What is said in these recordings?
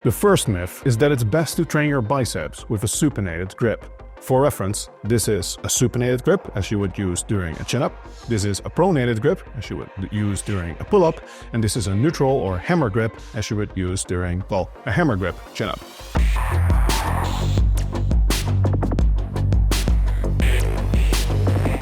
The first myth is that it's best to train your biceps with a supinated grip. For reference, this is a supinated grip, as you would use during a chin-up. This is a pronated grip, as you would use during a pull-up. And this is a neutral or hammer grip, as you would use during, well, a hammer grip chin-up.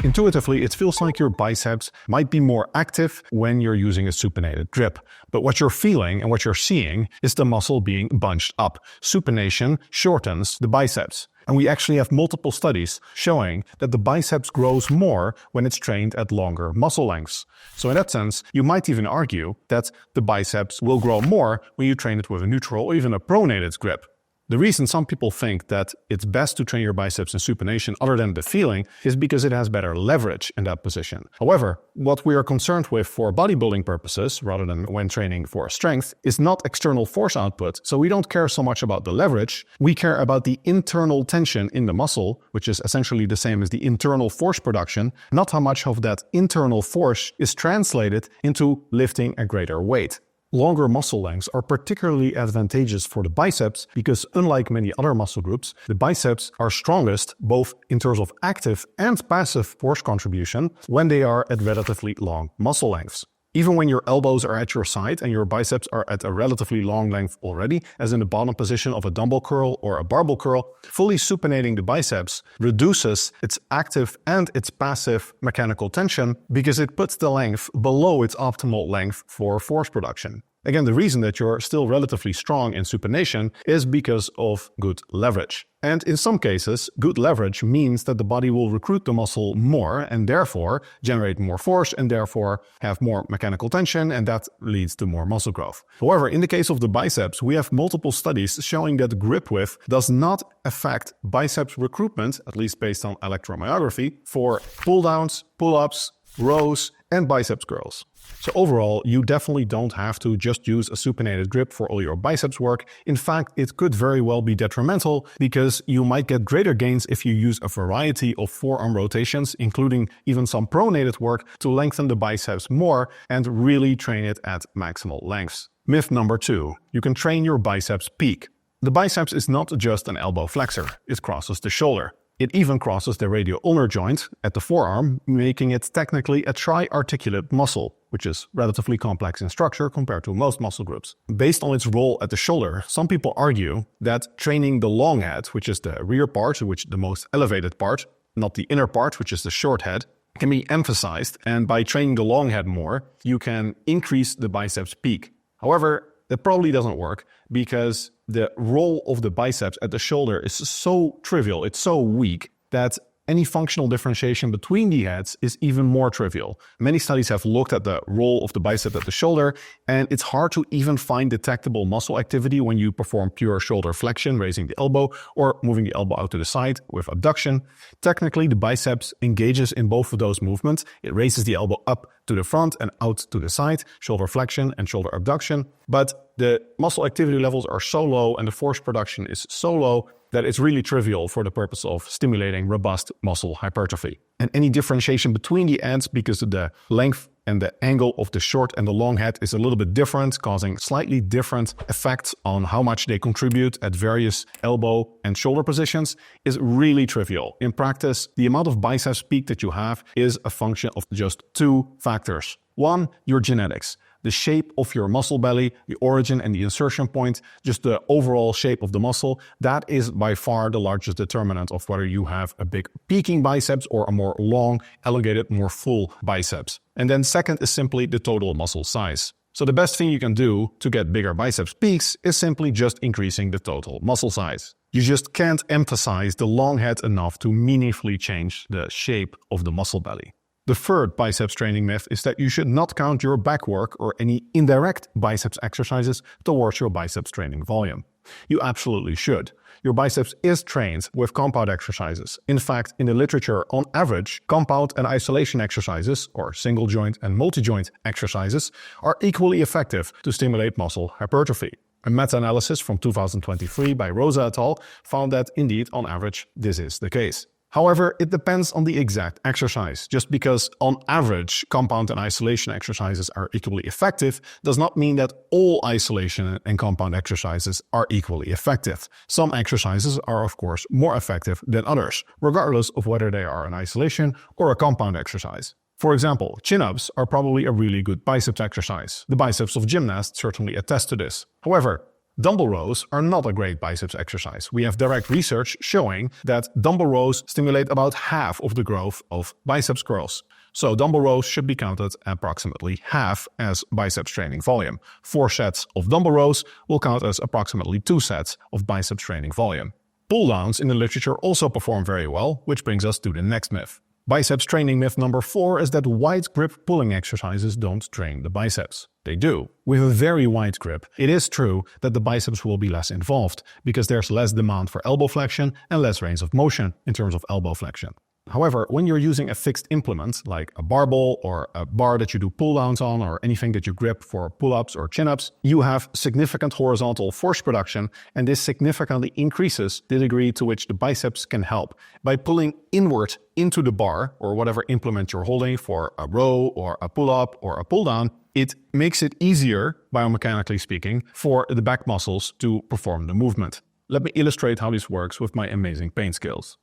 Intuitively, it feels like your biceps might be more active when you're using a supinated grip. But what you're feeling and what you're seeing is the muscle being bunched up. Supination shortens the biceps. And we actually have multiple studies showing that the biceps grows more when it's trained at longer muscle lengths. So in that sense, you might even argue that the biceps will grow more when you train it with a neutral or even a pronated grip. The reason some people think that it's best to train your biceps in supination other than the feeling is because it has better leverage in that position. However, what we are concerned with for bodybuilding purposes, rather than when training for strength, is not external force output. So we don't care so much about the leverage. We care about the internal tension in the muscle, which is essentially the same as the internal force production, not how much of that internal force is translated into lifting a greater weight. Longer muscle lengths are particularly advantageous for the biceps because, unlike many other muscle groups, the biceps are strongest both in terms of active and passive force contribution when they are at relatively long muscle lengths. Even when your elbows are at your side and your biceps are at a relatively long length already, as in the bottom position of a dumbbell curl or a barbell curl, fully supinating the biceps reduces its active and its passive mechanical tension because it puts the length below its optimal length for force production. Again, the reason that you're still relatively strong in supination is because of good leverage. And in some cases, good leverage means that the body will recruit the muscle more and therefore generate more force and therefore have more mechanical tension, and that leads to more muscle growth. However, in the case of the biceps, we have multiple studies showing that grip width does not affect biceps recruitment, at least based on electromyography, for pull downs, pull-ups, rows, and biceps curls. So overall, you definitely don't have to just use a supinated grip for all your biceps work. In fact, it could very well be detrimental because you might get greater gains if you use a variety of forearm rotations, including even some pronated work to lengthen the biceps more and really train it at maximal lengths. Myth number 2, you can train your biceps peak. The biceps is not just an elbow flexor, it crosses the shoulder. It even crosses the radio-ulnar joint at the forearm, making it technically a tri-articulate muscle, which is relatively complex in structure compared to most muscle groups. Based on its role at the shoulder, some people argue that training the long head, which is the rear part, which is the most elevated part, not the inner part, which is the short head, can be emphasized, and by training the long head more, you can increase the biceps peak. However, that probably doesn't work because the role of the biceps at the shoulder is so trivial, it's so weak, that any functional differentiation between the heads is even more trivial. Many studies have looked at the role of the bicep at the shoulder, and it's hard to even find detectable muscle activity when you perform pure shoulder flexion, raising the elbow, or moving the elbow out to the side with abduction. Technically, the biceps engages in both of those movements. It raises the elbow up to the front and out to the side, shoulder flexion and shoulder abduction. But the muscle activity levels are so low and the force production is so low that it's really trivial for the purpose of stimulating robust muscle hypertrophy. And any differentiation between the ends, because the length and the angle of the short and the long head is a little bit different, causing slightly different effects on how much they contribute at various elbow and shoulder positions, is really trivial. In practice, the amount of biceps peak that you have is a function of just 2 factors. 1, your genetics. The shape of your muscle belly, the origin and the insertion point, just the overall shape of the muscle, that is by far the largest determinant of whether you have a big peaking biceps or a more long, elongated, more full biceps. And then second is simply the total muscle size. So the best thing you can do to get bigger biceps peaks is simply just increasing the total muscle size. You just can't emphasize the long head enough to meaningfully change the shape of the muscle belly. The third biceps training myth is that you should not count your back work or any indirect biceps exercises towards your biceps training volume. You absolutely should. Your biceps is trained with compound exercises. In fact, in the literature, on average, compound and isolation exercises, or single joint and multi-joint exercises, are equally effective to stimulate muscle hypertrophy. A meta-analysis from 2023 by Rosa et al. Found that indeed, on average, this is the case. However, it depends on the exact exercise. Just because on average compound and isolation exercises are equally effective does not mean that all isolation and compound exercises are equally effective. Some exercises are of course more effective than others, regardless of whether they are an isolation or a compound exercise. For example, chin-ups are probably a really good biceps exercise. The biceps of gymnasts certainly attest to this. However, dumbbell rows are not a great biceps exercise. We have direct research showing that dumbbell rows stimulate about half of the growth of biceps curls. So dumbbell rows should be counted approximately half as biceps training volume. 4 sets of dumbbell rows will count as approximately 2 sets of biceps training volume. Pull-downs in the literature also perform very well, which brings us to the next myth. Biceps training myth number 4 is that wide grip pulling exercises don't train the biceps. They do. With a very wide grip, it is true that the biceps will be less involved because there's less demand for elbow flexion and less range of motion in terms of elbow flexion. However, when you're using a fixed implement like a barbell or a bar that you do pull-downs on or anything that you grip for pull-ups or chin-ups, you have significant horizontal force production, and this significantly increases the degree to which the biceps can help. By pulling inward into the bar or whatever implement you're holding for a row or a pull-up or a pull-down, it makes it easier, biomechanically speaking, for the back muscles to perform the movement. Let me illustrate how this works with my amazing pain skills.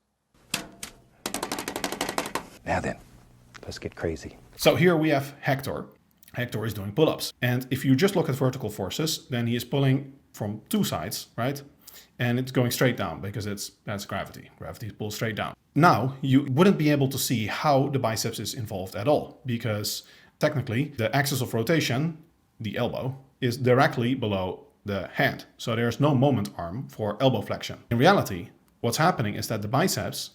Now then, let's get crazy. So here we have Hector. Hector is doing pull-ups. And if you just look at vertical forces, then he is pulling from 2 sides, right? And it's going straight down because that's gravity. Gravity pulls straight down. Now, you wouldn't be able to see how the biceps is involved at all because technically the axis of rotation, the elbow, is directly below the hand. So there's no moment arm for elbow flexion. In reality, what's happening is that the biceps,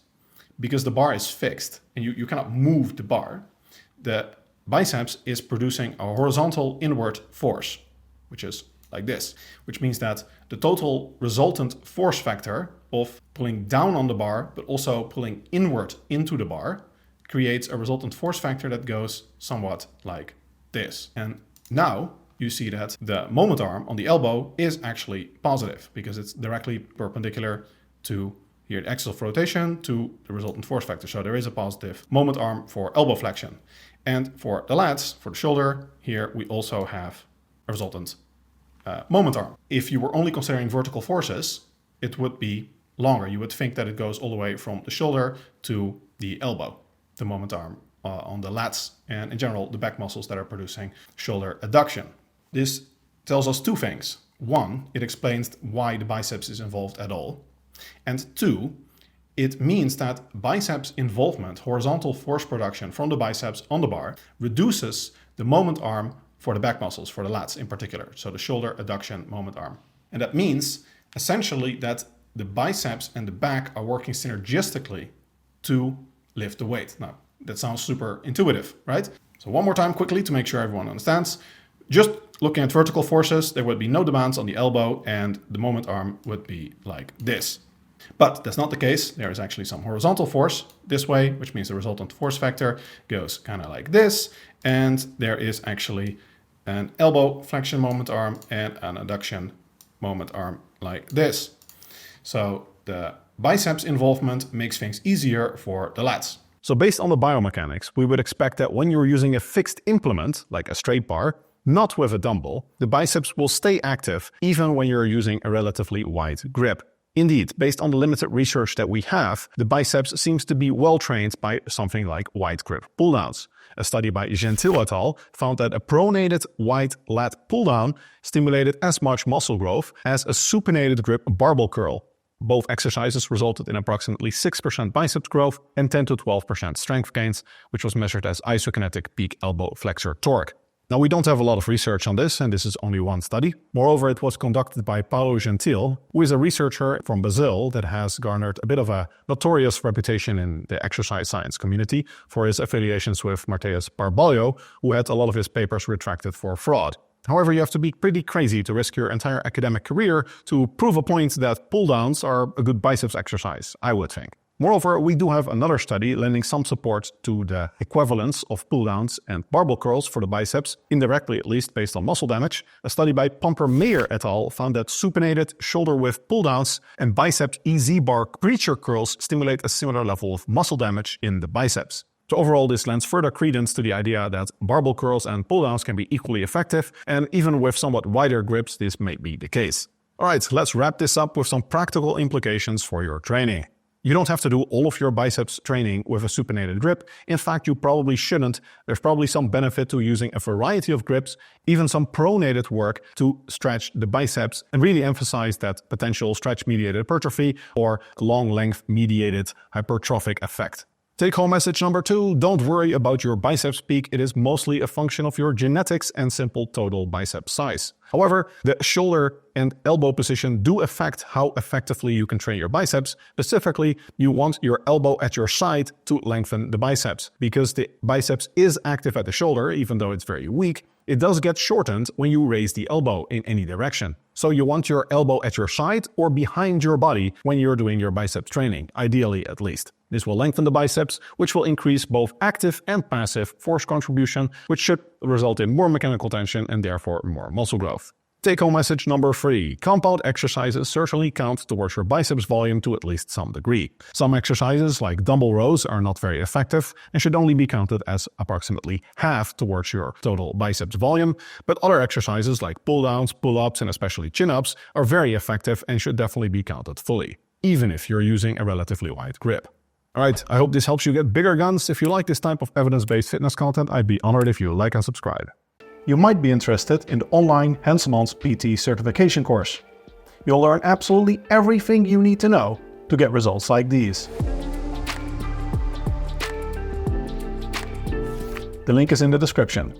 because the bar is fixed and you cannot move the bar, the biceps is producing a horizontal inward force, which is like this, which means that the total resultant force factor of pulling down on the bar, but also pulling inward into the bar, creates a resultant force factor that goes somewhat like this. And now you see that the moment arm on the elbow is actually positive because it's directly perpendicular to here, the axis of rotation to the resultant force factor. So there is a positive moment arm for elbow flexion. And for the lats, for the shoulder, here we also have a resultant moment arm. If you were only considering vertical forces, it would be longer. You would think that it goes all the way from the shoulder to the elbow, the moment arm on the lats, and in general, the back muscles that are producing shoulder adduction. This tells us 2 things. 1, it explains why the biceps is involved at all. And 2, it means that biceps involvement, horizontal force production from the biceps on the bar, reduces the moment arm for the back muscles, for the lats in particular. So the shoulder adduction moment arm. And that means essentially that the biceps and the back are working synergistically to lift the weight. Now, that sounds super intuitive, right? So one more time quickly to make sure everyone understands. Just looking at vertical forces, there would be no demands on the elbow and the moment arm would be like this. But that's not the case. There is actually some horizontal force this way, which means the resultant force factor goes kind of like this. And there is actually an elbow flexion moment arm and an adduction moment arm like this. So the biceps involvement makes things easier for the lats. So based on the biomechanics, we would expect that when you're using a fixed implement, like a straight bar, not with a dumbbell, the biceps will stay active even when you're using a relatively wide grip. Indeed, based on the limited research that we have, the biceps seems to be well trained by something like wide grip pull-downs. A study by Gentile et al. Found that a pronated wide lat pull-down stimulated as much muscle growth as a supinated grip barbell curl. Both exercises resulted in approximately 6% biceps growth and 10 to 12% strength gains, which was measured as isokinetic peak elbow flexor torque. Now, we don't have a lot of research on this, and this is only one study. Moreover, it was conducted by Paulo Gentile, who is a researcher from Brazil that has garnered a bit of a notorious reputation in the exercise science community for his affiliations with Matheus Barbalho, who had a lot of his papers retracted for fraud. However, you have to be pretty crazy to risk your entire academic career to prove a point that pull-downs are a good biceps exercise, I would think. Moreover, we do have another study lending some support to the equivalence of pull-downs and barbell curls for the biceps, indirectly at least based on muscle damage. A study by Pomper-Meyer et al. Found that supinated shoulder-width pull-downs and biceps EZ bar preacher curls stimulate a similar level of muscle damage in the biceps. So overall, this lends further credence to the idea that barbell curls and pull-downs can be equally effective, and even with somewhat wider grips, this may be the case. Alright, let's wrap this up with some practical implications for your training. You don't have to do all of your biceps training with a supinated grip. In fact, you probably shouldn't. There's probably some benefit to using a variety of grips, even some pronated work to stretch the biceps and really emphasize that potential stretch-mediated hypertrophy or long-length mediated hypertrophic effect. Take-home message number 2, don't worry about your biceps peak. It is mostly a function of your genetics and simple total bicep size. However, the shoulder and elbow position do affect how effectively you can train your biceps. Specifically, you want your elbow at your side to lengthen the biceps. Because the biceps is active at the shoulder, even though it's very weak, it does get shortened when you raise the elbow in any direction. So you want your elbow at your side or behind your body when you're doing your biceps training, ideally at least. This will lengthen the biceps, which will increase both active and passive force contribution, which should result in more mechanical tension and therefore more muscle growth. Take-home message number 3. Compound exercises certainly count towards your biceps volume to at least some degree. Some exercises, like dumbbell rows, are not very effective and should only be counted as approximately half towards your total biceps volume, but other exercises like pull-downs, pull-ups, and especially chin-ups are very effective and should definitely be counted fully, even if you're using a relatively wide grip. Alright, I hope this helps you get bigger guns. If you like this type of evidence-based fitness content, I'd be honored if you like and subscribe. You might be interested in the online Hands-On PT certification course. You'll learn absolutely everything you need to know to get results like these. The link is in the description.